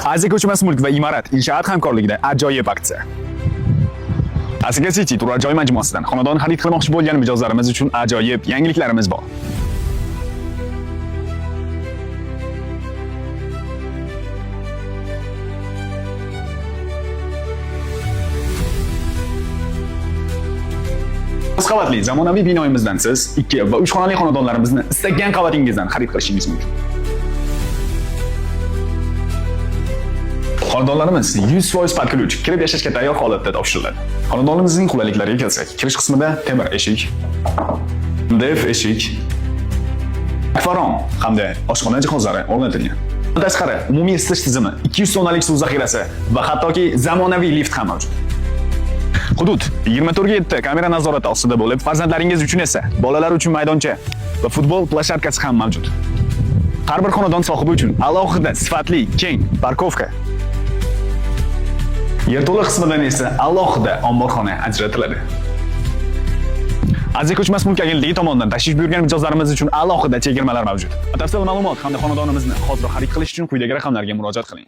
Aziz ko'chmas mulk va imorat inshoot hamkorligida ajoyib aksiya. Asika City turar joy majmuasidan xonadon xarid qilmoqchi bo'lgan mijozlarimiz uchun ajoyib yangiliklarimiz bor. Biz qavatli zamonaviy binoyimizdan siz 2 va 3 xonali xonadonlarimizni istagan qavatingizdan xarid qilishingiz mumkin. Xonadonlarimiz 100% parklovchi, kirib yashashga tayyor holatda topshiriladi. Xonadonimizning qulayliklariga kelsak, kirish qismida temir eshik, def eshik, akvaron hamda oshxona jihozlari o'rnatilgan. Tashqari umumiy isitish tizimi, 200 tonnalik suv zaxirasi va hattoki zamonaviy lift ham mavjud. Hudud 24/7 kamera nazorati ostida bo'lib, farzandlaringiz uchun esa bolalar uchun maydoncha va futbol plashatkasi ham mavjud. Har bir xonadon sohibi uchun alohida sifatli, keng parkovka. Yerto'la qismidan esa alohida omborxona ajratiladi. Aziz ko'chmas mulk agentligi tomonidan tashrif buyurgan mijozlarimiz uchun alohida chegirmalar mavjud. Batafsil ma'lumot hamda xonadonimizni hozir xarid qilish uchun quyidagi raqamlarga murojaat qiling.